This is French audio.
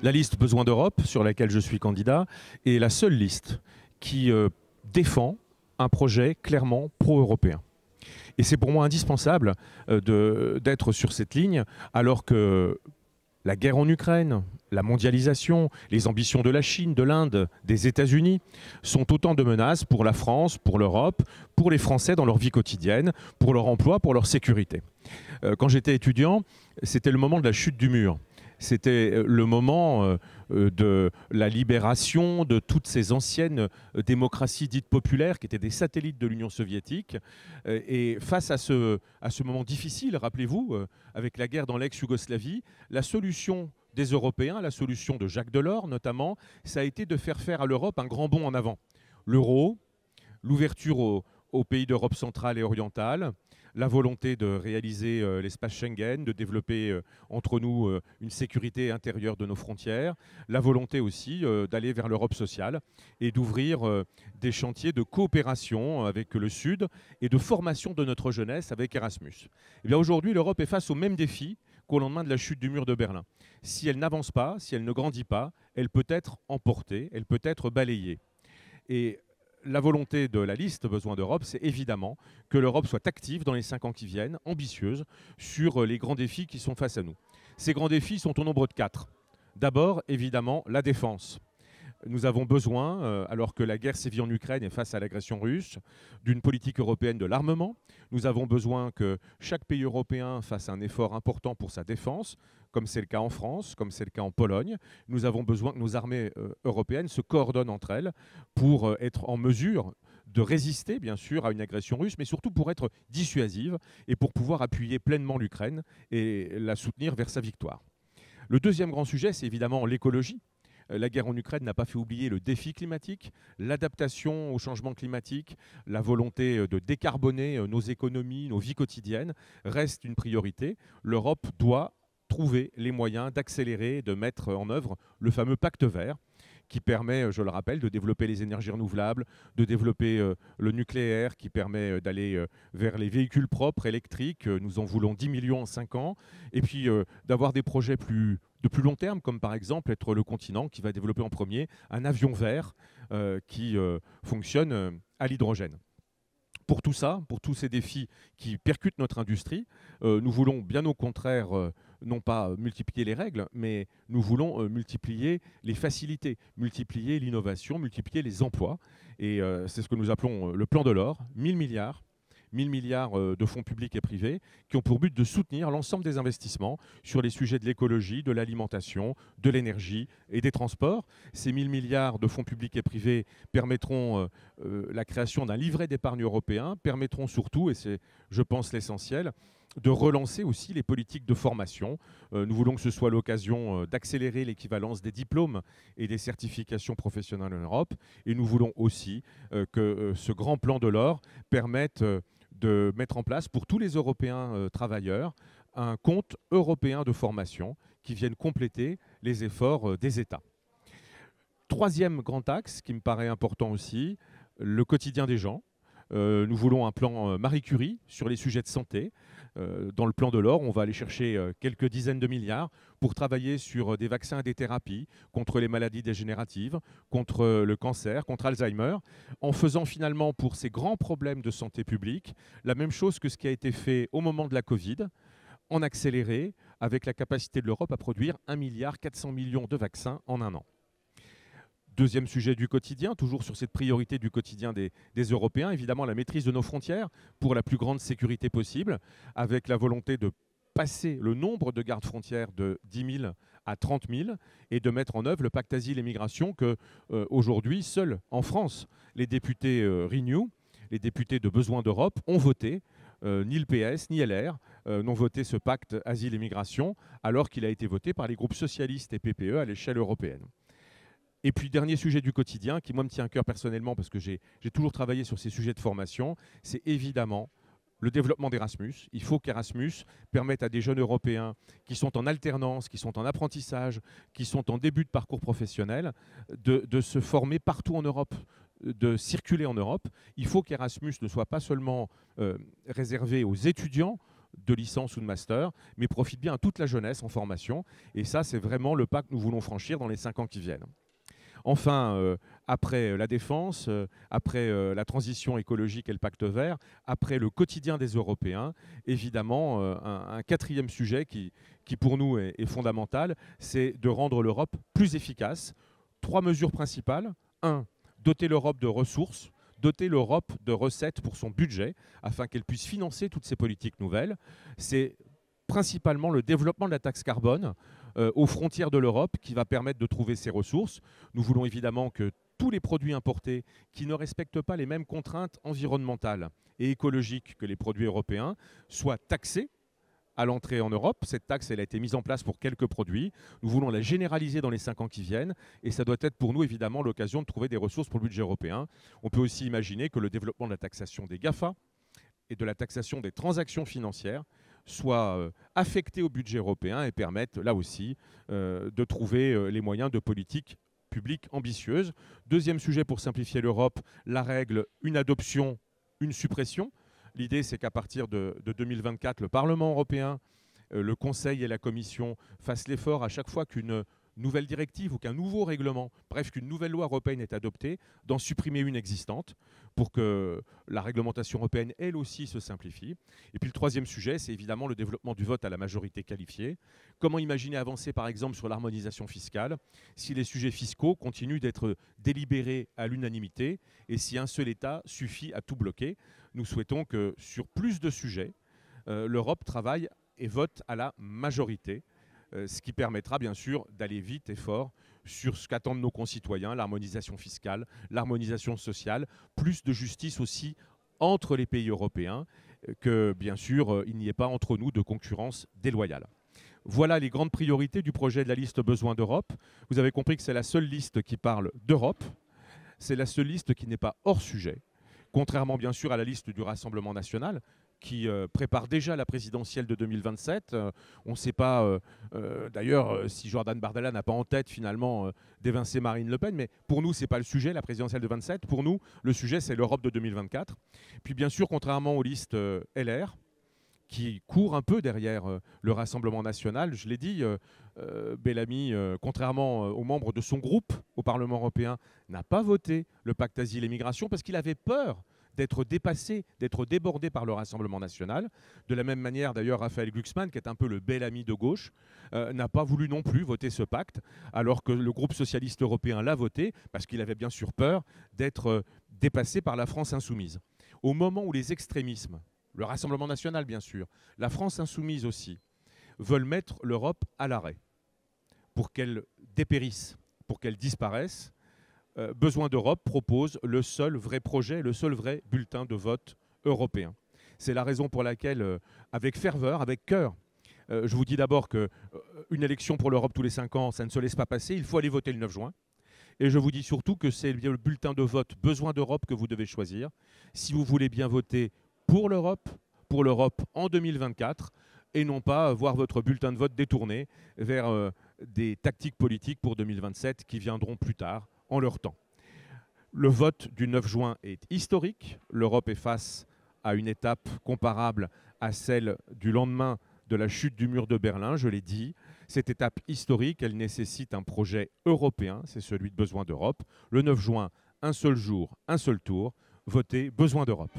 La liste Besoin d'Europe, sur laquelle je suis candidat, est la seule liste qui défend un projet clairement pro-européen. Et c'est pour moi indispensable d'être sur cette ligne, alors que la guerre en Ukraine, la mondialisation, les ambitions de la Chine, de l'Inde, des États-Unis sont autant de menaces pour la France, pour l'Europe, pour les Français dans leur vie quotidienne, pour leur emploi, pour leur sécurité. Quand j'étais étudiant, c'était le moment de la chute du mur. C'était le moment de la libération de toutes ces anciennes démocraties dites populaires qui étaient des satellites de l'Union soviétique. Et face à ce moment difficile, rappelez-vous, avec la guerre dans l'ex-Yougoslavie, la solution des Européens, la solution de Jacques Delors notamment, ça a été de faire à l'Europe un grand bond en avant. L'euro, l'ouverture aux pays d'Europe centrale et orientale, la volonté de réaliser l'espace Schengen, de développer entre nous une sécurité intérieure de nos frontières, la volonté aussi d'aller vers l'Europe sociale et d'ouvrir des chantiers de coopération avec le Sud et de formation de notre jeunesse avec Erasmus. Et bien aujourd'hui, l'Europe est face au même défi qu'au lendemain de la chute du mur de Berlin. Si elle n'avance pas, si elle ne grandit pas, elle peut être emportée, elle peut être balayée. Et la volonté de la liste Besoin d'Europe, c'est évidemment que l'Europe soit active dans les 5 ans qui viennent, ambitieuse, sur les grands défis qui sont face à nous. Ces grands défis sont au nombre de 4. D'abord, évidemment, la défense. Nous avons besoin, alors que la guerre sévit en Ukraine et face à l'agression russe, d'une politique européenne de l'armement. Nous avons besoin que chaque pays européen fasse un effort important pour sa défense, comme c'est le cas en France, comme c'est le cas en Pologne. Nous avons besoin que nos armées européennes se coordonnent entre elles pour être en mesure de résister, bien sûr, à une agression russe, mais surtout pour être dissuasive et pour pouvoir appuyer pleinement l'Ukraine et la soutenir vers sa victoire. Le deuxième grand sujet, c'est évidemment l'écologie. La guerre en Ukraine n'a pas fait oublier le défi climatique, l'adaptation au changement climatique, la volonté de décarboner nos économies, nos vies quotidiennes reste une priorité. L'Europe doit trouver les moyens d'accélérer, de mettre en œuvre le fameux pacte vert qui permet, je le rappelle, de développer les énergies renouvelables, de développer le nucléaire, qui permet d'aller vers les véhicules propres électriques. Nous en voulons 10 millions en 5 ans. Et puis d'avoir des projets de plus long terme, comme par exemple être le continent qui va développer en premier un avion vert qui fonctionne à l'hydrogène. Pour tout ça, pour tous ces défis qui percutent notre industrie, nous voulons bien au contraire non pas multiplier les règles, mais nous voulons multiplier les facilités, multiplier l'innovation, multiplier les emplois. Et c'est ce que nous appelons le plan de l'or, 1000 milliards de fonds publics et privés qui ont pour but de soutenir l'ensemble des investissements sur les sujets de l'écologie, de l'alimentation, de l'énergie et des transports. Ces 1000 milliards de fonds publics et privés permettront la création d'un livret d'épargne européen, permettront surtout, et c'est je pense l'essentiel, de relancer aussi les politiques de formation. Nous voulons que ce soit l'occasion d'accélérer l'équivalence des diplômes et des certifications professionnelles en Europe. Et nous voulons aussi que ce grand plan de l'or permette de mettre en place pour tous les Européens travailleurs un compte européen de formation qui vienne compléter les efforts des États. Troisième grand axe qui me paraît important aussi, le quotidien des gens. Nous voulons un plan Marie Curie sur les sujets de santé. Dans le plan de l'or, on va aller chercher quelques dizaines de milliards pour travailler sur des vaccins et des thérapies contre les maladies dégénératives, contre le cancer, contre Alzheimer, en faisant finalement pour ces grands problèmes de santé publique la même chose que ce qui a été fait au moment de la Covid, en accéléré, avec la capacité de l'Europe à produire 1,4 milliard de vaccins en 1 an. Deuxième sujet du quotidien, toujours sur cette priorité du quotidien des Européens, évidemment la maîtrise de nos frontières pour la plus grande sécurité possible, avec la volonté de passer le nombre de gardes-frontières de 10 000 à 30 000 et de mettre en œuvre le pacte asile et migration que aujourd'hui, seuls en France, les députés Renew, les députés de Besoin d'Europe ont voté. Ni le PS ni LR n'ont voté ce pacte asile et migration alors qu'il a été voté par les groupes socialistes et PPE à l'échelle européenne. Et puis, dernier sujet du quotidien, qui moi me tient à cœur personnellement parce que j'ai toujours travaillé sur ces sujets de formation, c'est évidemment le développement d'Erasmus. Il faut qu'Erasmus permette à des jeunes Européens qui sont en alternance, qui sont en apprentissage, qui sont en début de parcours professionnel, de se former partout en Europe, de circuler en Europe. Il faut qu'Erasmus ne soit pas seulement réservé aux étudiants de licence ou de master, mais profite bien à toute la jeunesse en formation. Et ça, c'est vraiment le pas que nous voulons franchir dans les 5 ans qui viennent. Enfin, après la défense, après la transition écologique et le pacte vert, après le quotidien des Européens, évidemment, un quatrième sujet qui pour nous est fondamental, c'est de rendre l'Europe plus efficace. 3 mesures principales. 1, doter l'Europe de ressources, doter l'Europe de recettes pour son budget, afin qu'elle puisse financer toutes ces politiques nouvelles. C'est principalement le développement de la taxe carbone aux frontières de l'Europe qui va permettre de trouver ces ressources. Nous voulons évidemment que tous les produits importés qui ne respectent pas les mêmes contraintes environnementales et écologiques que les produits européens soient taxés à l'entrée en Europe. Cette taxe, elle a été mise en place pour quelques produits. Nous voulons la généraliser dans les 5 ans qui viennent et ça doit être pour nous évidemment l'occasion de trouver des ressources pour le budget européen. On peut aussi imaginer que le développement de la taxation des GAFA et de la taxation des transactions financières soit affecté au budget européen et permettent là aussi de trouver les moyens de politiques publiques ambitieuses. Deuxième sujet pour simplifier l'Europe, la règle une adoption, une suppression. L'idée, c'est qu'à partir de 2024, le Parlement européen, le Conseil et la Commission fassent l'effort à chaque fois qu'une nouvelle directive ou qu'un nouveau règlement, bref, qu'une nouvelle loi européenne est adoptée, d'en supprimer une existante pour que la réglementation européenne, elle aussi, se simplifie. Et puis le troisième sujet, c'est évidemment le développement du vote à la majorité qualifiée. Comment imaginer avancer, par exemple, sur l'harmonisation fiscale si les sujets fiscaux continuent d'être délibérés à l'unanimité et si un seul État suffit à tout bloquer? Nous souhaitons que sur plus de sujets, l'Europe travaille et vote à la majorité. Ce qui permettra bien sûr d'aller vite et fort sur ce qu'attendent nos concitoyens, l'harmonisation fiscale, l'harmonisation sociale, plus de justice aussi entre les pays européens, que bien sûr il n'y ait pas entre nous de concurrence déloyale. Voilà les grandes priorités du projet de la liste Besoin d'Europe. Vous avez compris que c'est la seule liste qui parle d'Europe, c'est la seule liste qui n'est pas hors sujet, contrairement bien sûr à la liste du Rassemblement national, qui prépare déjà la présidentielle de 2027. On ne sait pas d'ailleurs si Jordan Bardella n'a pas en tête finalement d'évincer Marine Le Pen, mais pour nous, ce n'est pas le sujet, la présidentielle de 27. Pour nous, le sujet, c'est l'Europe de 2024. Puis bien sûr, contrairement aux listes LR, qui court un peu derrière le Rassemblement national, je l'ai dit, Bellamy, contrairement aux membres de son groupe au Parlement européen, n'a pas voté le pacte asile et migration parce qu'il avait peur d'être dépassé, d'être débordé par le Rassemblement national. De la même manière, d'ailleurs, Raphaël Glucksmann, qui est un peu le bel ami de gauche, n'a pas voulu non plus voter ce pacte, alors que le groupe socialiste européen l'a voté, parce qu'il avait bien sûr peur d'être dépassé par la France insoumise. Au moment où les extrémismes, le Rassemblement national bien sûr, la France insoumise aussi, veulent mettre l'Europe à l'arrêt pour qu'elle dépérisse, pour qu'elle disparaisse, Besoin d'Europe propose le seul vrai projet, le seul vrai bulletin de vote européen. C'est la raison pour laquelle, avec ferveur, avec cœur, je vous dis d'abord qu'une élection pour l'Europe tous les 5 ans, ça ne se laisse pas passer, il faut aller voter le 9 juin. Et je vous dis surtout que c'est le bulletin de vote Besoin d'Europe que vous devez choisir. Si vous voulez bien voter pour l'Europe en 2024, et non pas voir votre bulletin de vote détourné vers des tactiques politiques pour 2027 qui viendront plus tard en leur temps. Le vote du 9 juin est historique. L'Europe est face à une étape comparable à celle du lendemain de la chute du mur de Berlin, je l'ai dit. Cette étape historique, elle nécessite un projet européen, c'est celui de Besoin d'Europe. Le 9 juin, un seul jour, un seul tour, votez Besoin d'Europe.